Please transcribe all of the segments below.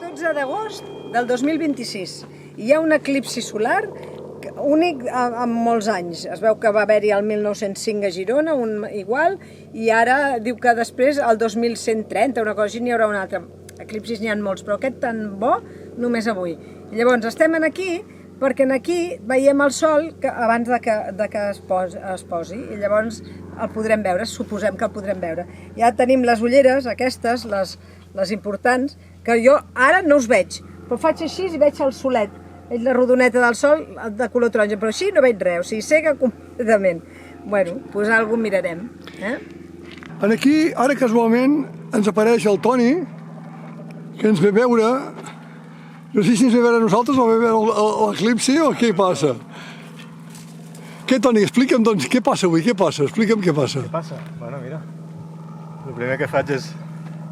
12 d'agost del 2026 i hi ha un eclipsi solar únic en molts anys. Es veu que va haver-hi el 1905 a Girona, un igual, i ara diu que després, el 2130, una cosa així, n'hi haurà un altre. Eclipsis n'hi ha molts, però aquest tan bo només avui. I llavors estem aquí perquè aquí veiem el sol abans de que es posi i llavors el podrem veure, suposem que el podrem veure. Ja tenim les ulleres, aquestes, les importants, que jo ara no us veig, però faig així i veig el solet. Veig la rodoneta del sol de color taronja, però així no veig res, o sigui, cega completament. Bueno, doncs alguna mirarem. Aquí, ara casualment, ens apareix el Toni, que ens ve a veure. No sé si ens ve a veure a nosaltres o ve a veure l'eclipsi o què passa. Què, Toni, explica'm, doncs, què passa avui, què passa? Explica'm què passa. Què passa? Bueno, mira, el primer que faig és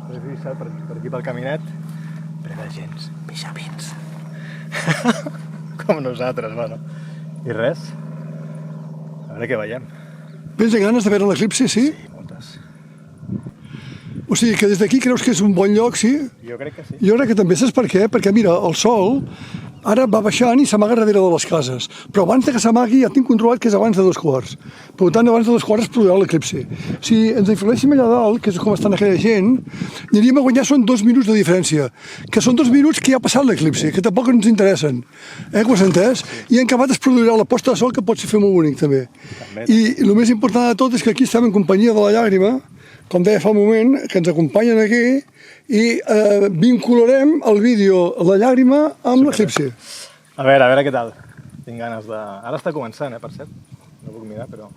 revisar per aquí pel caminet, però de gens pixapins. Com nosaltres, bueno. I res, a veure què veiem. Vens de ganes de veure l'eclipsi, sí? Sí, moltes. O sigui, que des d'aquí creus que és un bon lloc, sí? Jo crec que sí. Jo crec que també, saps per què? Perquè, mira, el sol ara va baixant i s'amaga darrere de les cases. Però abans que s'amagui ja tinc controlat que és abans de 2:15. Per tant, abans de 2:15 es produirà l'eclipsi. Si ens influeixem allà dalt, que és com estan aquella gent, aniríem a guanyar, són 2 minuts de diferència. Que són 2 minuts que ja ha passat l'eclipsi, que tampoc ens interessen. Que ho has entès? I en acabat es produirà la posta de sol, que pot ser molt bonic, també. I el més important de tot és que aquí estem en companyia de la llàgrima, com deia fa un moment, que ens acompanyen aquí, i vincularem el vídeo La llàgrima amb l'eclipsi. A veure què tal. Tinc ganes de... Ara està començant, per cert. No puc mirar, però...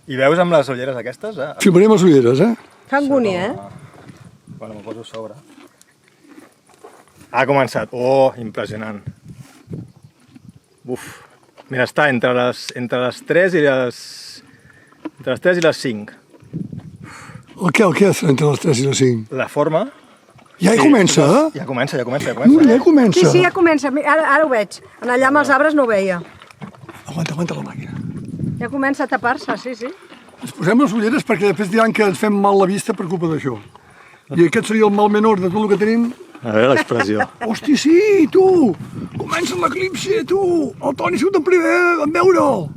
I veus amb les ulleres aquestes? Filmarem les ulleres, Fa angúnia, Bueno, m'ho poso a sobre. Ha començat. Oh, impressionant. Uf. Mira, està entre les 3 i les... Entre les 3 i les 5. El què és entre les 3 i les 5? La forma... Ja hi comença, eh? Ja comença. Ja hi comença. Sí, ja comença. Ara ho veig. En allà amb els arbres no ho veia. Aguanta la màquina. Ja comença a tapar-se, sí. Ens posem les ulleres perquè després diran que ens fem mal la vista per culpa d'això. I aquest seria el mal menor de tot el que tenim. A veure l'expressió. Hosti, sí, tu! Comença l'eclipsi, tu! El Toni ha sigut el primer en veure'l!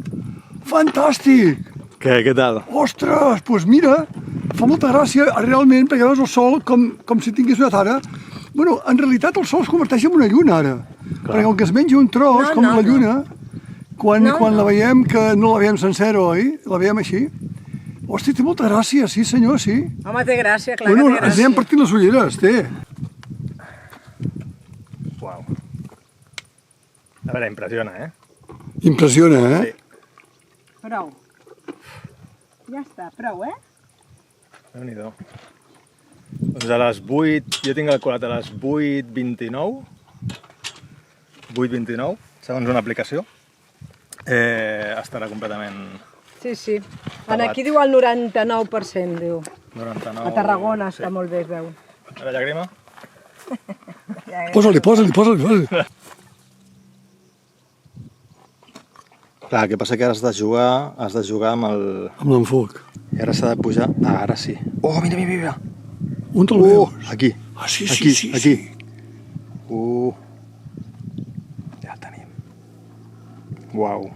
Fantàstic! Què tal? Ostres, doncs mira, fa molta gràcia realment perquè veus el sol com si tingués una tara. Bueno, en realitat el sol es converteix en una lluna ara. Perquè com que es menja un tros, com la lluna, quan la veiem, que no la veiem sencera, oi? La veiem així. Hosti, té molta gràcia, sí senyor, sí. Home, té gràcia, clar Bueno, que té gràcia. ens anem partint les ulleres, té. Uau. A veure, impressiona, Impressiona, eh? Sí. Prou. Ja està, prou, Déu-n'hi-do. Doncs a les 8, jo tinc calculat a les 8:29, 8:29, segons una aplicació, estarà completament... Sí. Aquí diu el 99%, diu. 99... A Tarragona està molt bé, es veu. A la llàgrima? Posa-li. Clar, el que passa que ara has de jugar amb el... Amb l'enfoc. I ara s'ha de pujar... Ah, ara sí. Oh, mira! On te'l veus? Aquí. Ah, sí. Aquí. Ja el tenim. Uau.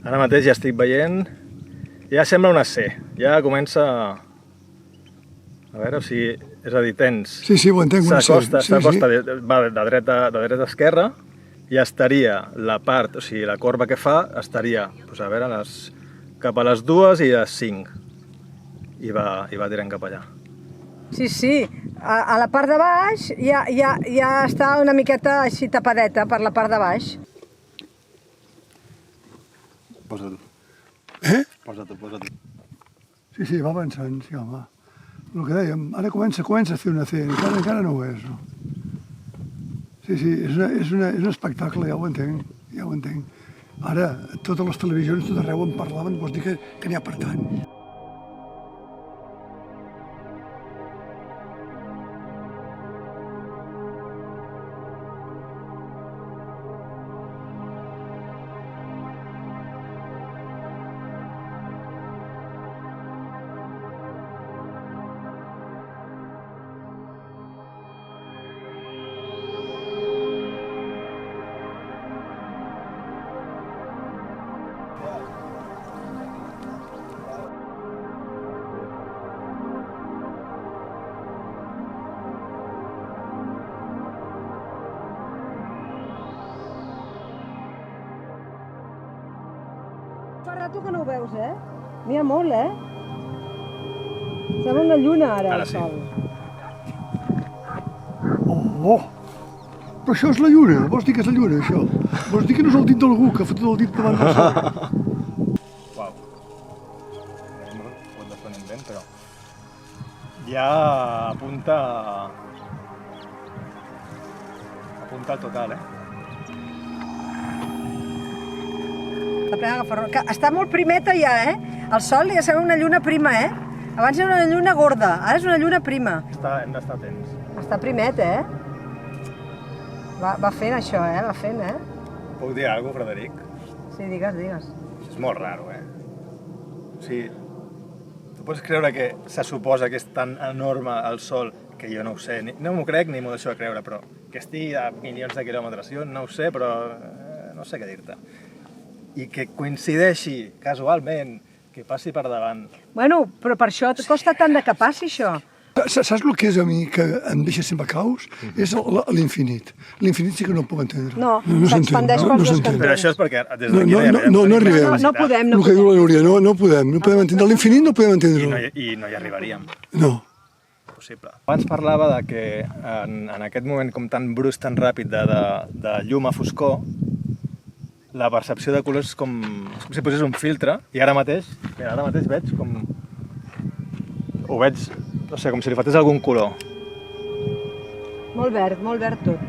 Ara mateix ja estic veient... Ja sembla una C. Ja comença... A veure, o sigui... És a dir, tens... Sí, ho entenc, una C. S'acosta, va de dreta a esquerra, i estaria la part, o sigui, la corba que fa, estaria, doncs a veure, cap a les 2 i les 5. I va tirant cap allà. Sí. A la part de baix ja està una miqueta així tapadeta per la part de baix. Posa-t'ho. Posa-t'ho. Sí, va avançant, sí, home. El que dèiem, ara comença a fer una C, encara no ho és, no? Sí, és un espectacle, ja ho entenc. Ara, totes les televisions, tot arreu en parlaven, vols dir que n'hi ha per tant. Fa rato que no ho veus, N'hi ha molt, Sembla una lluna, ara, Ara el sí. sol. Oh! Però això és la lluna, vols dir que és la lluna, això? Vols dir que no és el dit d'algú que ha fotut el dit davant del sol? Uau. No ho defonem ben, però... Ja apunta... Apunta al total, La plena agafarró. Que està molt primeta ja, El sol ja sembla una lluna prima, Abans era una lluna gorda, ara és una lluna prima. Hem d'estar atents. Està primet, Va fent això, va fent, Puc dir alguna cosa, Frederic? Sí, digues. És molt raro, O sigui, tu pots creure que se suposa que és tan enorme el Sol, que jo no ho sé, no m'ho crec ni m'ho deixo de creure, però que estigui a milions de quilòmetres, jo no ho sé, però no sé què dir-te. I que coincideixi casualment, que passi per davant. Bueno, però per això et costa tant de que passi això. Saps el que és a mi que em deixa sempre caus? És l'infinit. L'infinit sí que no ho puc entendre. No, s'entén, s'expandeix pels dos s'entén. cantons. Però això és perquè des No, d'aquí no, arribem. no arribem. No podem, El que diu la Núria, no podem entendre. L'infinit no podem entendre-ho. I no hi arribaríem. No. Possible. Abans parlava de que en aquest moment com tan brusc, tan ràpid de llum a foscor, la percepció de colors és com si posés un filtre, i ara mateix veig com... Ho veig, no sé, com si li faltés algun color. Molt verd tot.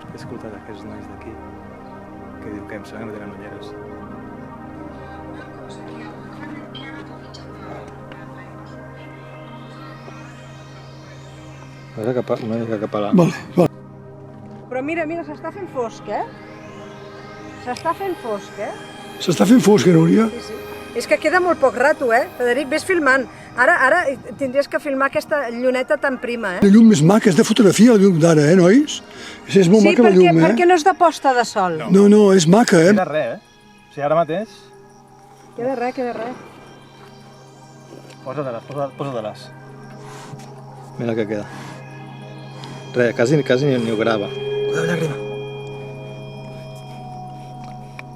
He escoltat aquests nois d'aquí que diu que em sembla que no tenen ulleres. Una mica cap a la... Vale. Però mira, s'està fent fosc, S'està fent fosc, S'està fent fosc, Núria? Sí. És que queda molt poc rato, Frederic, vés filmant. Ara tindries que filmar aquesta lluneta tan prima, La llum més maca, és de fotografia, la llum d'ara, nois? És molt maca la llum, perquè no és de posta de sol. No, és maca, Queda res, O sigui, ara mateix... Queda res. Posa-te-les. Mira el que queda. Res, quasi ni ho grava. Cuidado, llàgrima.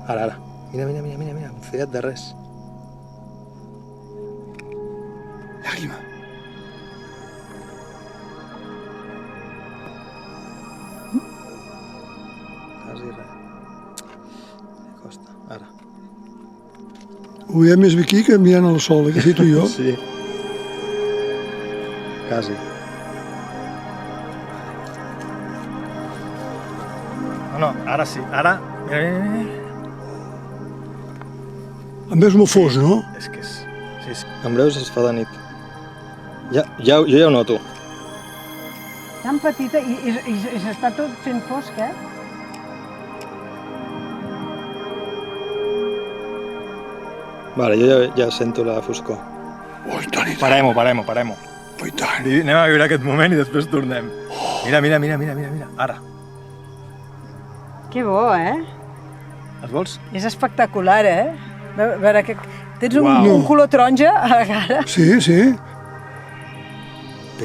Ara. Mira, un fillet de res. Llàgrima. Quasi res. Què costa? Ara. Ho veiem més bé aquí que mirant al sol, que sí, tu i jo. Sí. Quasi. No, ara sí. Ara... Mira. Em veus molt fos, no? És que és... Sí. En breus es fa de nit. Jo ja ho noto. Tan petita i s'està tot fent fosc, Vale, jo ja sento la foscor. Ui, tant i tant. Parem-ho. Ui, tant. Anem a viure aquest moment i després tornem. Mira. Ara. Que bo, Els vols? És espectacular, A veure, que tens Uau. un color taronja a la cara. Sí.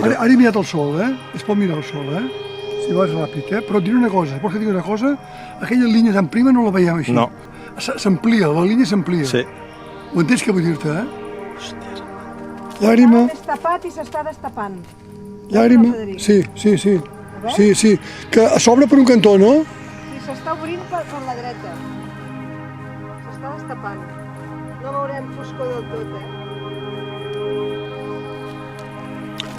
Ara he mirat el sol, Es pot mirar el sol, Si vas ràpid, Però et diré una cosa, vols que et digui una cosa? Aquella línia tan prima no la veiem així. No. S'amplia, la línia s'amplia. Sí. Ho entens què vull dir-te, Llàgrima. Està destapat i s'està destapant. Llàgrima. Frederic. Sí. veus? Sí. Que s'obre per un cantó, no? Sí, s'està obrint per la dreta. S'està destapant. No veurem foscor del tot,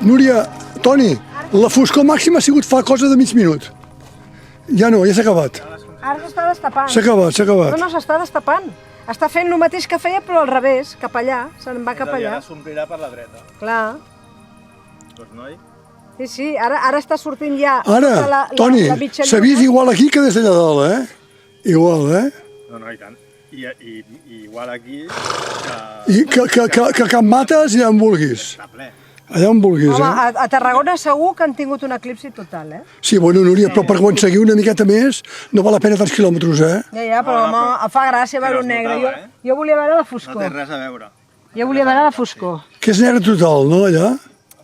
Núria, Toni, la foscor màxima ha sigut fa cosa de mig minut. Ja no, ja s'ha acabat. Ara s'està destapant. S'ha acabat. No, s'està destapant. Està fent el mateix que feia, però al revés, cap allà. Se'n va cap allà. Ara s'omplirà per la dreta. Clar. Doncs, noi? Sí, ara està sortint ja Ara, Toni, s'ha vist igual aquí que des d'allà dalt, Igual, No, i tant. I igual aquí... I que Can Mates ja en vulguis. Està ple. Allà on vulguis, Home, a Tarragona segur que han tingut un eclipsi total, Sí, bueno, Núria, però per aconseguir una miqueta més no val la pena tants quilòmetres, Ja, però home, fa gràcia veure un negre. Jo volia veure la No foscor. té res a veure. Jo volia veure la foscor. Que és negre total, no, allà?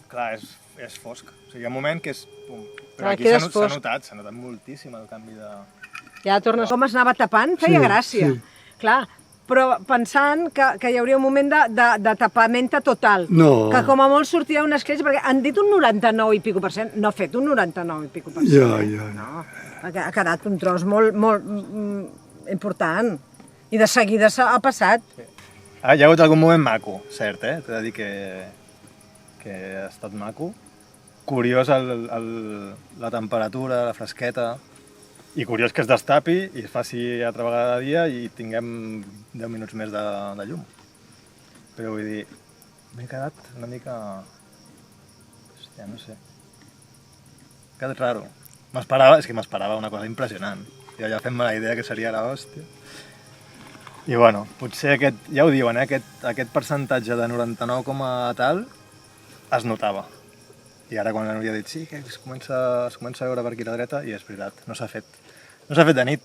Clar, és fosc. O sigui, hi ha un moment que és... Pum. Però Clar, aquí queda s'ha fosc. notat moltíssim el canvi de... Ja tornes... Com es anava tapant, feia gràcia. Sí. Clar, però pensant que hi hauria un moment de tapamenta total. No. Que com a molt sortia una escletxa, perquè han dit un 99 i pico per cent, no ha fet un 99 i pico per cent. Ja. No, ha quedat un tros molt important. I de seguida ha passat. Hi ha hagut algun moment maco, cert, eh? T'he de dir que ha estat maco. Curiós la temperatura, la fresqueta, i curiós que es destapi i es faci altra vegada de dia i tinguem 10 minuts més de llum. Però vull dir, m'he quedat una mica... Hòstia, no sé. M'he quedat raro. És que m'esperava una cosa impressionant. Jo ja fem-me la idea que seria l'hòstia. I bueno, potser ja ho diuen, aquest percentatge de 99 com a tal es notava. I ara quan l'Anúria ha dit sí, que es comença a veure per aquí a la dreta, i és veritat, no s'ha fet de nit.